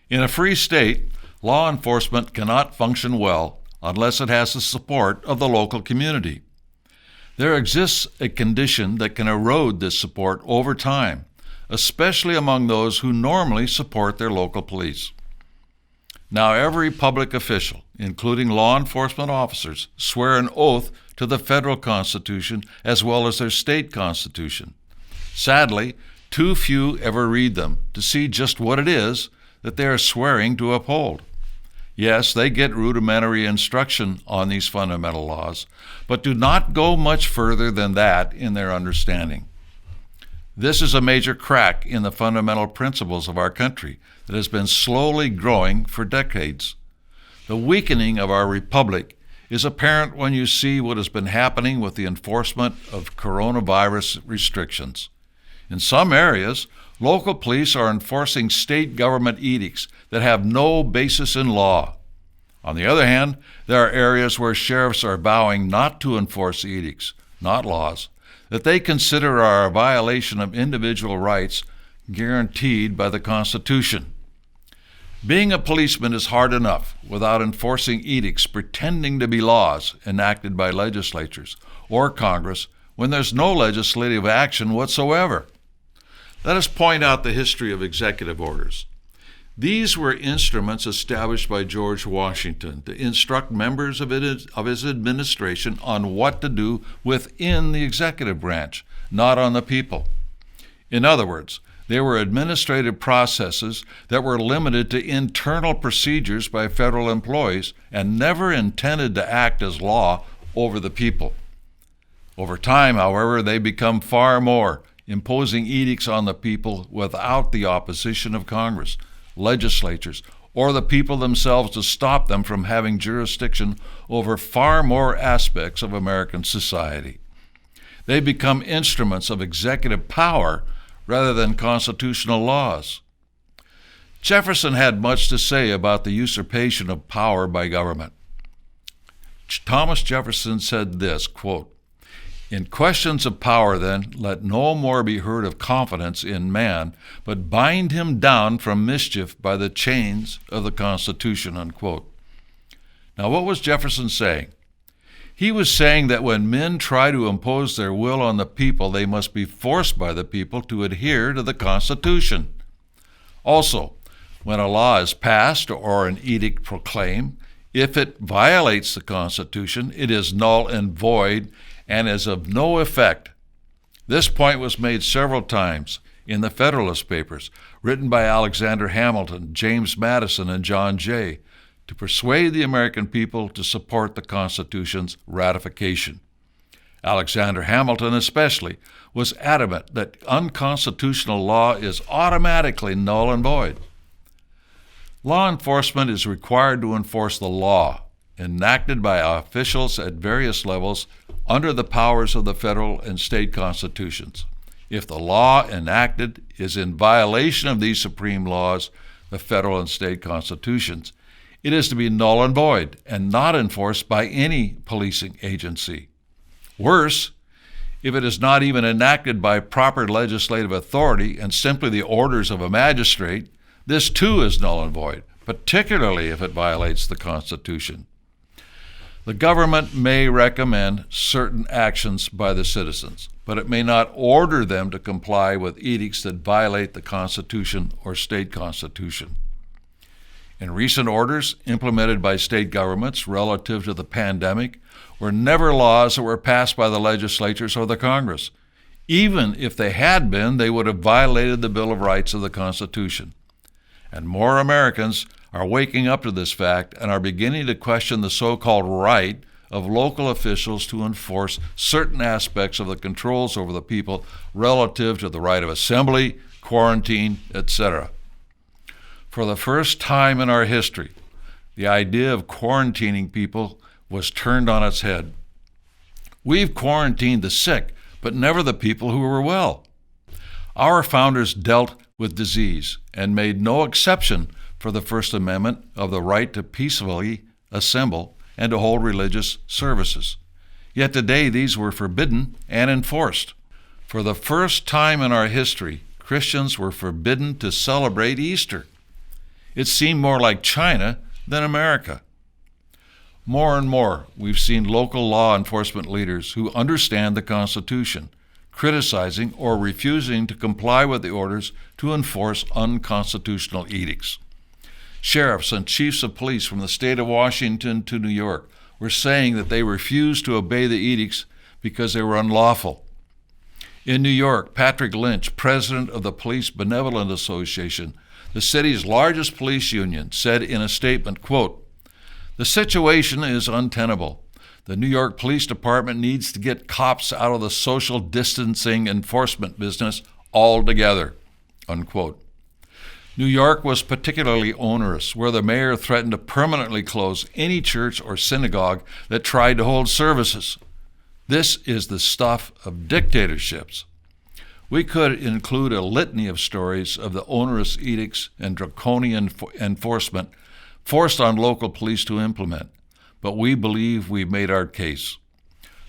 In a free state, law enforcement cannot function well unless it has the support of the local community. There exists a condition that can erode this support over time, especially among those who normally support their local police. Now, every public official, including law enforcement officers, swear an oath to the federal Constitution as well as their state constitution. Sadly, too few ever read them to see just what it is that they are swearing to uphold. Yes, they get rudimentary instruction on these fundamental laws, but do not go much further than that in their understanding. This is a major crack in the fundamental principles of our country that has been slowly growing for decades. The weakening of our republic is apparent when you see what has been happening with the enforcement of coronavirus restrictions. In some areas, local police are enforcing state government edicts that have no basis in law. On the other hand, there are areas where sheriffs are vowing not to enforce edicts, not laws, that they consider are a violation of individual rights guaranteed by the Constitution. Being a policeman is hard enough without enforcing edicts pretending to be laws enacted by legislatures or Congress when there's no legislative action whatsoever. Let us point out the history of executive orders. These were instruments established by George Washington to instruct members of his administration on what to do within the executive branch, not on the people. In other words, they were administrative processes that were limited to internal procedures by federal employees and never intended to act as law over the people. Over time, however, they become far more, imposing edicts on the people without the opposition of Congress, legislatures, or the people themselves to stop them from having jurisdiction over far more aspects of American society. They become instruments of executive power rather than constitutional laws. Jefferson had much to say about the usurpation of power by government. Thomas Jefferson said this, quote, "In questions of power, then, let no more be heard of confidence in man, but bind him down from mischief by the chains of the Constitution," unquote. Now, what was Jefferson saying? He was saying that when men try to impose their will on the people, they must be forced by the people to adhere to the Constitution. Also, when a law is passed or an edict proclaimed, if it violates the Constitution, it is null and void and is of no effect. This point was made several times in the Federalist Papers, written by Alexander Hamilton, James Madison, and John Jay, to persuade the American people to support the Constitution's ratification. Alexander Hamilton especially was adamant that unconstitutional law is automatically null and void. Law enforcement is required to enforce the law enacted by officials at various levels under the powers of the federal and state constitutions. If the law enacted is in violation of these supreme laws, the federal and state constitutions, it is to be null and void and not enforced by any policing agency. Worse, if it is not even enacted by proper legislative authority and simply the orders of a magistrate, this too is null and void, particularly if it violates the Constitution. The government may recommend certain actions by the citizens, but it may not order them to comply with edicts that violate the Constitution or state constitution. In recent orders implemented by state governments relative to the pandemic were never laws that were passed by the legislatures or the Congress. Even if they had been, they would have violated the Bill of Rights of the Constitution. And more Americans are waking up to this fact and are beginning to question the so-called right of local officials to enforce certain aspects of the controls over the people relative to the right of assembly, quarantine, etc. For the first time in our history, the idea of quarantining people was turned on its head. We've quarantined the sick, but never the people who were well. Our founders dealt with disease and made no exception for the First Amendment of the right to peacefully assemble and to hold religious services. Yet today these were forbidden and enforced. For the first time in our history, Christians were forbidden to celebrate Easter. It seemed more like China than America. More and more, we've seen local law enforcement leaders who understand the Constitution criticizing or refusing to comply with the orders to enforce unconstitutional edicts. Sheriffs and chiefs of police from the state of Washington to New York were saying that they refused to obey the edicts because they were unlawful. In New York, Patrick Lynch, president of the Police Benevolent Association, the city's largest police union, said in a statement, quote, "The situation is untenable. The New York Police Department needs to get cops out of the social distancing enforcement business altogether," unquote. New York was particularly onerous, where the mayor threatened to permanently close any church or synagogue that tried to hold services. This is the stuff of dictatorships. We could include a litany of stories of the onerous edicts and draconian enforcement forced on local police to implement, but we believe we've made our case.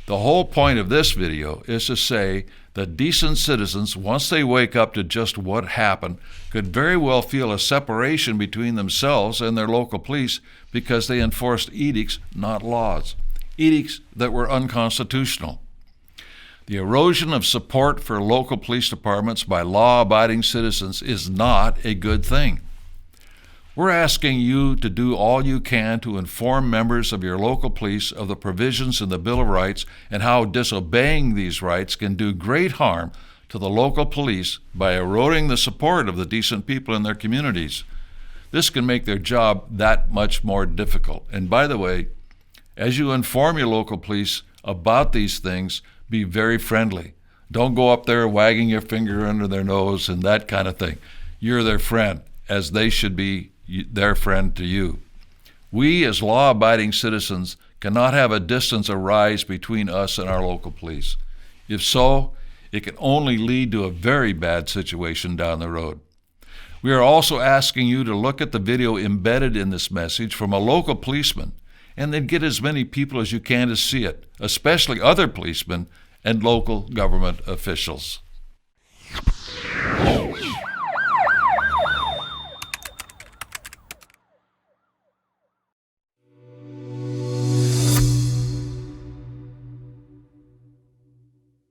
The whole point of this video is to say that decent citizens, once they wake up to just what happened, could very well feel a separation between themselves and their local police because they enforced edicts, not laws, edicts that were unconstitutional. The erosion of support for local police departments by law-abiding citizens is not a good thing. We're asking you to do all you can to inform members of your local police of the provisions in the Bill of Rights and how disobeying these rights can do great harm to the local police by eroding the support of the decent people in their communities. This can make their job that much more difficult. And by the way, as you inform your local police about these things, be very friendly. Don't go up there wagging your finger under their nose and that kind of thing. You're their friend, as they should be their friend to you. We, as law-abiding citizens, cannot have a distance arise between us and our local police. If so, it can only lead to a very bad situation down the road. We are also asking you to look at the video embedded in this message from a local policeman, and then get as many people as you can to see it, especially other policemen and local government officials.